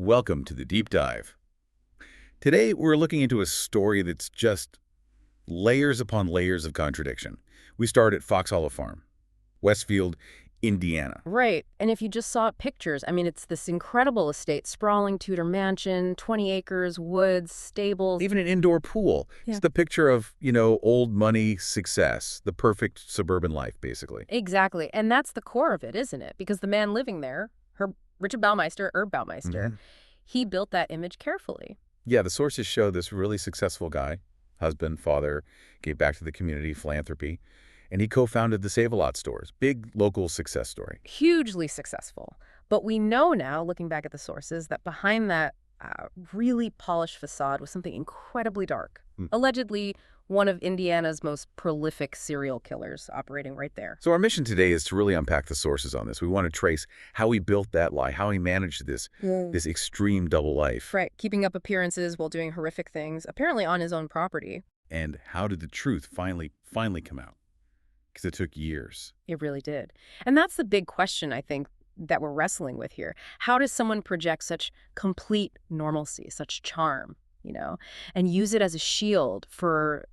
Welcome to the Deep Dive. Today, we're looking into a story that's just layers upon layers of contradiction. We start at Fox Hollow Farm, Westfield, Indiana. Right. And if you just saw pictures, I mean, it's this incredible estate, sprawling Tudor mansion, 20 acres, woods, stables. Even an indoor pool. Yeah. It's the picture of, old money success, the perfect suburban life, basically. Exactly. And that's the core of it, isn't it? Because the man living there, Herb Baumeister, he built that image carefully. Yeah, the sources show this really successful guy, husband, father, gave back to the community, philanthropy, and he co-founded the Save-A-Lot stores. Big local success story. Hugely successful. But we know now, looking back at the sources, that behind that really polished facade was something incredibly dark. Allegedly, one of Indiana's most prolific serial killers operating right there. So our mission today is to really unpack the sources on this. We want to trace how he built that lie, how he managed this extreme double life. Right, keeping up appearances while doing horrific things, apparently on his own property. And how did the truth finally come out? Because it took years. It really did. And that's the big question, I think, that we're wrestling with here. How does someone project such complete normalcy, such charm, and use it as a shield for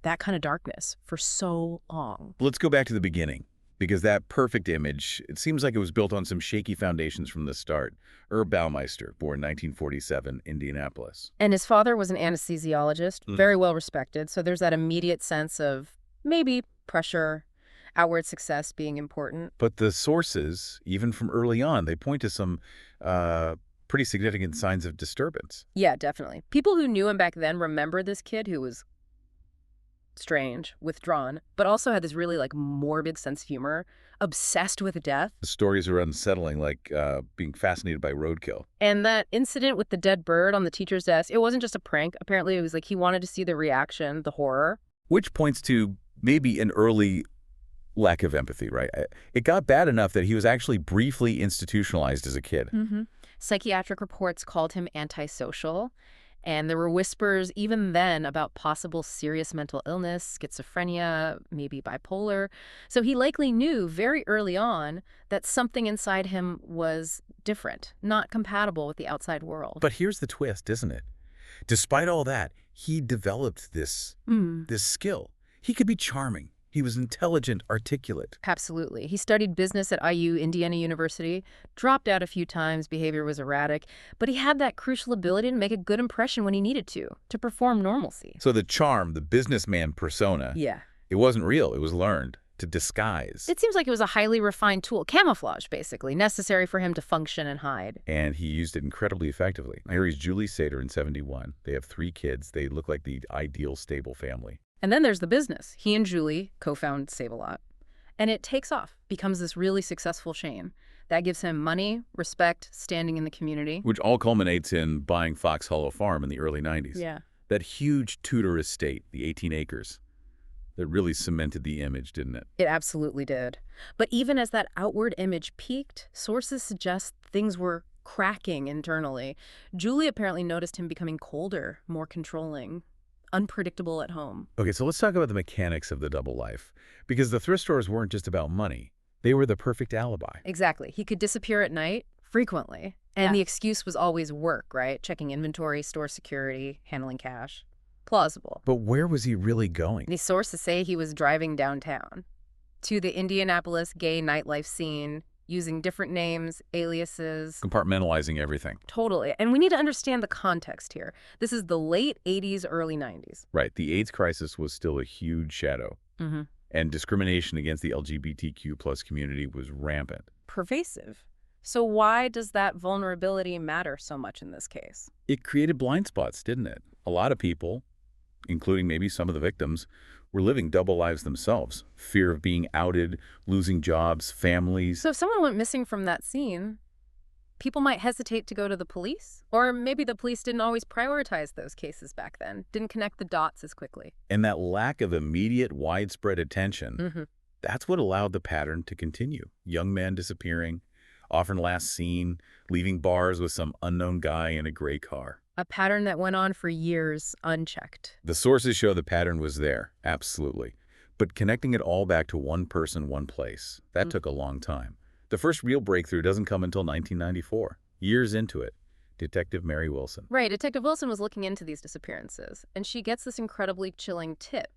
that kind of darkness for so long? Let's go back to the beginning, because that perfect image, it seems like it was built on some shaky foundations from the start. Herb Baumeister, born 1947, Indianapolis. And his father was an anesthesiologist, very well respected, so there's that immediate sense of maybe pressure, outward success being important. But the sources, even from early on, they point to some pretty significant signs of disturbance. Yeah, definitely. People who knew him back then remember this kid who was strange, withdrawn, but also had this really morbid sense of humor, obsessed with death. The stories are unsettling, like being fascinated by roadkill. And that incident with the dead bird on the teacher's desk, it wasn't just a prank. Apparently, it was he wanted to see the reaction, the horror. Which points to maybe an early lack of empathy, right? It got bad enough that he was actually briefly institutionalized as a kid. Psychiatric reports called him antisocial. And there were whispers even then about possible serious mental illness, schizophrenia, maybe bipolar. So he likely knew very early on that something inside him was different, not compatible with the outside world. But here's the twist, isn't it? Despite all that, he developed this skill. He could be charming. He was intelligent, articulate. Absolutely. He studied business at IU, Indiana University, dropped out a few times, behavior was erratic, but he had that crucial ability to make a good impression when he needed to perform normalcy. So the charm, the businessman persona, it wasn't real, it was learned to disguise. It seems like it was a highly refined tool, camouflage basically, necessary for him to function and hide. And he used it incredibly effectively. Here he's Julie Sater in 71. They have 3 kids. They look like the ideal stable family. And then there's the business. He and Julie co-found Save-A-Lot. And it takes off, becomes this really successful chain. That gives him money, respect, standing in the community. Which all culminates in buying Fox Hollow Farm in the early 90s. Yeah. That huge Tudor estate, the 18 acres, that really cemented the image, didn't it? It absolutely did. But even as that outward image peaked, sources suggest things were cracking internally. Julie apparently noticed him becoming colder, more controlling, unpredictable at home. Okay, so let's talk about the mechanics of the double life. Because the thrift stores weren't just about money. They were the perfect alibi. Exactly. He could disappear at night frequently. And the excuse was always work, right? Checking inventory, store security, handling cash. Plausible. But where was he really going? These sources say he was driving downtown to the Indianapolis gay nightlife scene, using different names, aliases. Compartmentalizing everything. Totally. And we need to understand the context here. This is the late 80s, early 90s. Right. The AIDS crisis was still a huge shadow. And discrimination against the LGBTQ plus community was rampant. Pervasive. So why does that vulnerability matter so much in this case? It created blind spots, didn't it? A lot of people, including maybe some of the victims, were living double lives themselves. Fear of being outed, losing jobs, families. So if someone went missing from that scene, people might hesitate to go to the police? Or maybe the police didn't always prioritize those cases back then, didn't connect the dots as quickly. And that lack of immediate, widespread attention, that's what allowed the pattern to continue. Young men disappearing, often last seen, leaving bars with some unknown guy in a gray car. A pattern that went on for years unchecked. The sources show the pattern was there, absolutely. But connecting it all back to one person, one place, that took a long time. The first real breakthrough doesn't come until 1994, years into it. Detective Mary Wilson. Right, Detective Wilson was looking into these disappearances, and she gets this incredibly chilling tip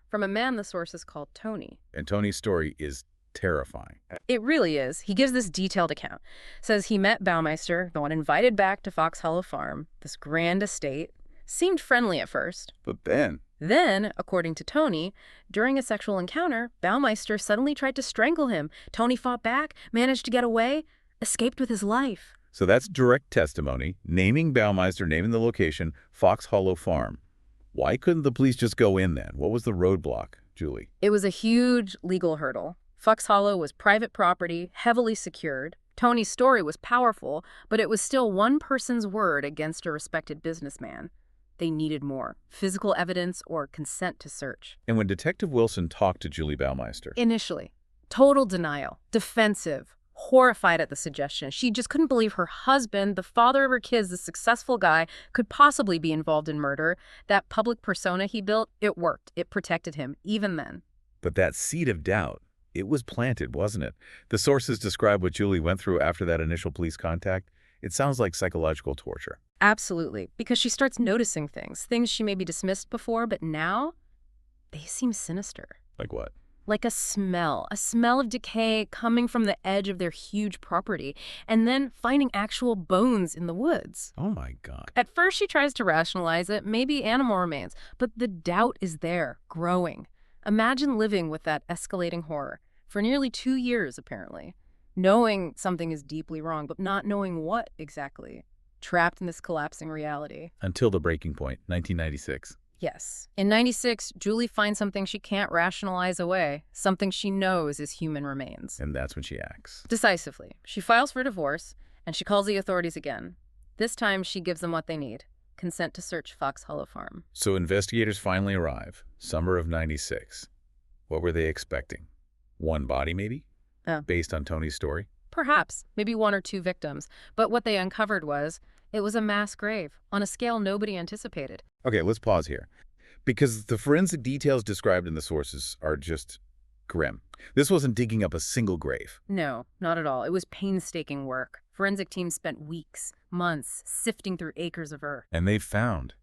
from a man the sources called Tony. And Tony's story is terrifying. It really is. He gives this detailed account. Says he met Baumeister, the one invited back to Fox Hollow Farm, this grand estate. Seemed friendly at first. But then, according to Tony, during a sexual encounter, Baumeister suddenly tried to strangle him. Tony fought back, managed to get away, escaped with his life. So that's direct testimony, naming Baumeister, naming the location, Fox Hollow Farm. Why couldn't the police just go in then? What was the roadblock, Julie? It was a huge legal hurdle. Fox Hollow was private property, heavily secured. Tony's story was powerful, but it was still one person's word against a respected businessman. They needed more, physical evidence or consent to search. And when Detective Wilson talked to Julie Baumeister, Initially, total denial, defensive, horrified at the suggestion. She just couldn't believe her husband, the father of her kids, the successful guy, could possibly be involved in murder. That public persona he built, it worked. It protected him, even then. but that seed of doubt, it was planted, wasn't it? The sources describe what Julie went through after that initial police contact. It sounds like psychological torture. Absolutely, because she starts noticing things she maybe dismissed before, but now they seem sinister. Like what? Like a smell of decay coming from the edge of their huge property, and then finding actual bones in the woods. Oh my God. At first she tries to rationalize it, maybe animal remains, but the doubt is there, growing. Imagine living with that escalating horror for nearly 2 years, apparently. Knowing something is deeply wrong, but not knowing what exactly. Trapped in this collapsing reality. Until the breaking point, 1996. Yes. In 96, Julie finds something she can't rationalize away, something she knows is human remains. And that's when she acts. Decisively. She files for divorce, and she calls the authorities again. This time, she gives them what they need. Consent to search Fox Hollow Farm. So investigators finally arrive, summer of 96. What were they expecting? One body, maybe? Based on Tony's story? Perhaps. Maybe 1 or 2 victims. But what they uncovered was, it was a mass grave, on a scale nobody anticipated. Okay, let's pause here. Because the forensic details described in the sources are just grim. This wasn't digging up a single grave. No, not at all. It was painstaking work. Forensic teams spent weeks, months, sifting through acres of earth. And they found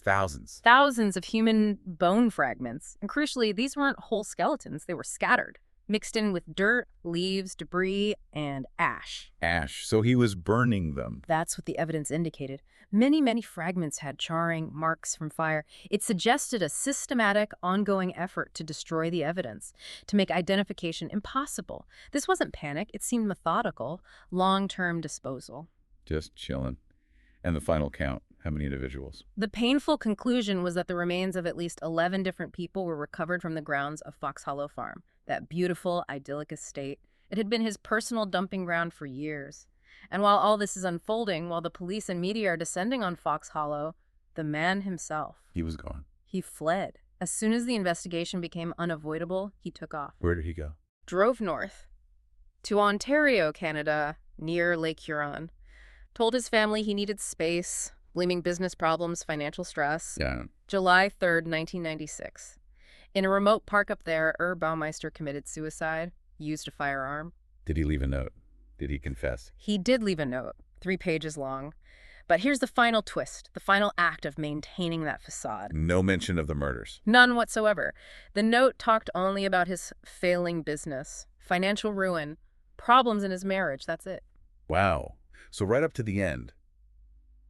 thousands. Thousands of human bone fragments. And crucially, these weren't whole skeletons. They were scattered, mixed in with dirt, leaves, debris, and ash. Ash. So he was burning them. That's what the evidence indicated. Many fragments had charring marks from fire. It suggested a systematic, ongoing effort to destroy the evidence, to make identification impossible. This wasn't panic. It seemed methodical, long-term disposal. Just chilling. And the final count, how many individuals? The painful conclusion was that the remains of at least 11 different people were recovered from the grounds of Fox Hollow Farm, that beautiful, idyllic estate. It had been his personal dumping ground for years. And while all this is unfolding, while the police and media are descending on Fox Hollow, the man himself, He was gone. he fled. As soon as the investigation became unavoidable, he took off. Where did he go? Drove north to Ontario, Canada, near Lake Huron. Told his family he needed space, blaming business problems, financial stress. Yeah. July 3rd, 1996. In a remote park up there, Herb Baumeister committed suicide, used a firearm. Did he leave a note? Did he confess? He did leave a note, 3 pages long. But here's the final twist, the final act of maintaining that facade. No mention of the murders. None whatsoever. The note talked only about his failing business, financial ruin, problems in his marriage, that's it. Wow. So right up to the end,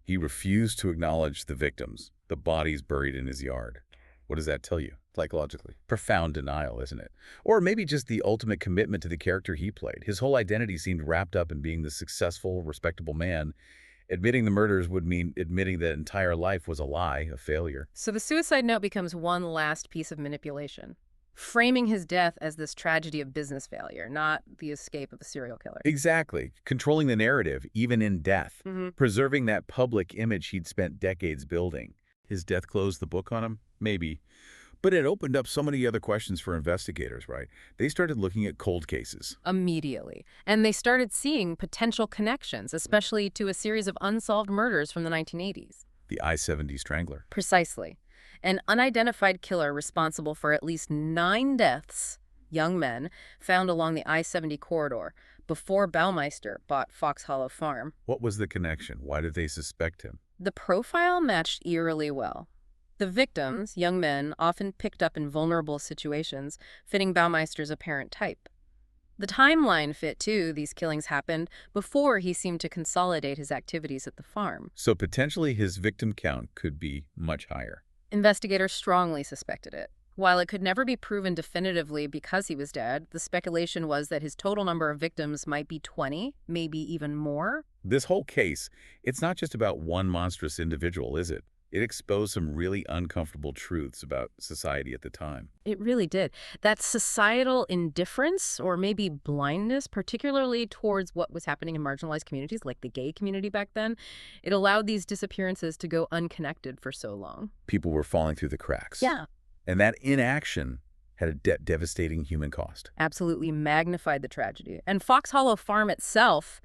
he refused to acknowledge the victims, the bodies buried in his yard. What does that tell you, psychologically? Profound denial, isn't it? Or maybe just the ultimate commitment to the character he played. His whole identity seemed wrapped up in being the successful, respectable man. Admitting the murders would mean admitting that entire life was a lie, a failure. So the suicide note becomes one last piece of manipulation, framing his death as this tragedy of business failure, not the escape of a serial killer. Exactly. Controlling the narrative, even in death. Preserving that public image he'd spent decades building. His death closed the book on him? Maybe. But it opened up so many other questions for investigators, right? They started looking at cold cases. Immediately. And they started seeing potential connections, especially to a series of unsolved murders from the 1980s. The I-70 Strangler. Precisely. An unidentified killer responsible for at least 9 deaths, young men, found along the I-70 corridor, before Baumeister bought Fox Hollow Farm. What was the connection? Why did they suspect him? The profile matched eerily well. The victims, young men, often picked up in vulnerable situations, fitting Baumeister's apparent type. The timeline fit, too. These killings happened before he seemed to consolidate his activities at the farm. So potentially his victim count could be much higher. Investigators strongly suspected it. While it could never be proven definitively because he was dead, the speculation was that his total number of victims might be 20, maybe even more. This whole case, it's not just about one monstrous individual, is it? It exposed some really uncomfortable truths about society at the time. It really did. That societal indifference or maybe blindness, particularly towards what was happening in marginalized communities like the gay community back then, it allowed these disappearances to go unconnected for so long. People were falling through the cracks. Yeah. And that inaction had a devastating human cost. Absolutely magnified the tragedy. And Fox Hollow Farm itself,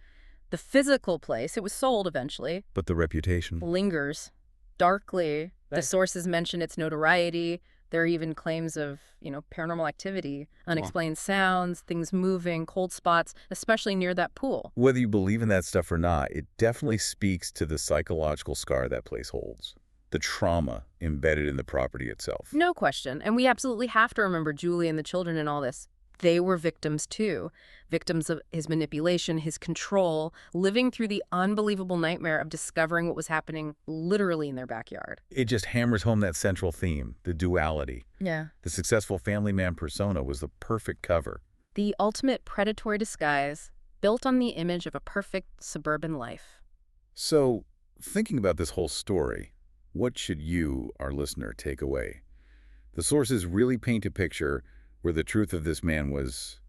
the physical place, it was sold eventually. But the reputation? Lingers. Darkly. The sources mention its notoriety. There are even claims of, paranormal activity, unexplained sounds, things moving, cold spots, especially near that pool. Whether you believe in that stuff or not, it definitely speaks to the psychological scar that place holds. The trauma embedded in the property itself. No question. And we absolutely have to remember Julie and the children in all this. They were victims too. Victims of his manipulation, his control, living through the unbelievable nightmare of discovering what was happening literally in their backyard. It just hammers home that central theme, the duality. Yeah. The successful family man persona was the perfect cover. The ultimate predatory disguise, built on the image of a perfect suburban life. So, thinking about this whole story, what should you, our listener, take away? The sources really paint a picture where the truth of this man was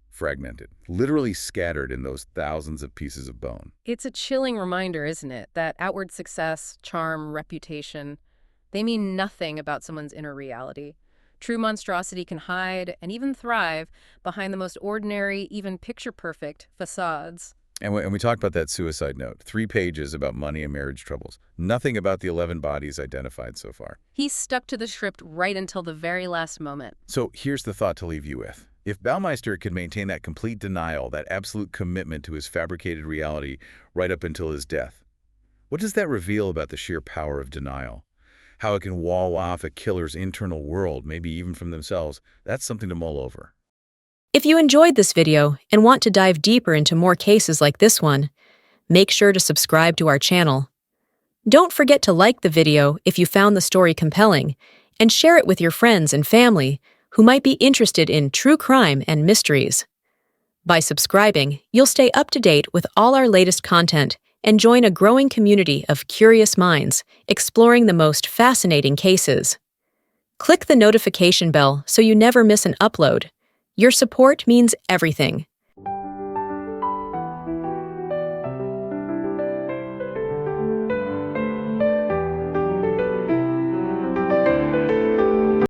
fragmented, literally scattered in those thousands of pieces of bone. It's a chilling reminder, isn't it, that outward success, charm, reputation, they mean nothing about someone's inner reality. True monstrosity can hide and even thrive behind the most ordinary, even picture-perfect facades. And we talked about that suicide note, 3 pages about money and marriage troubles. Nothing about the 11 bodies identified so far. He stuck to the script right until the very last moment. So here's the thought to leave you with. If Baumeister could maintain that complete denial, that absolute commitment to his fabricated reality right up until his death, what does that reveal about the sheer power of denial? How it can wall off a killer's internal world, maybe even from themselves? That's something to mull over. If you enjoyed this video and want to dive deeper into more cases like this one, make sure to subscribe to our channel. Don't forget to like the video if you found the story compelling, and share it with your friends and family who might be interested in true crime and mysteries. By subscribing, you'll stay up to date with all our latest content and join a growing community of curious minds exploring the most fascinating cases. Click the notification bell so you never miss an upload. Your support means everything.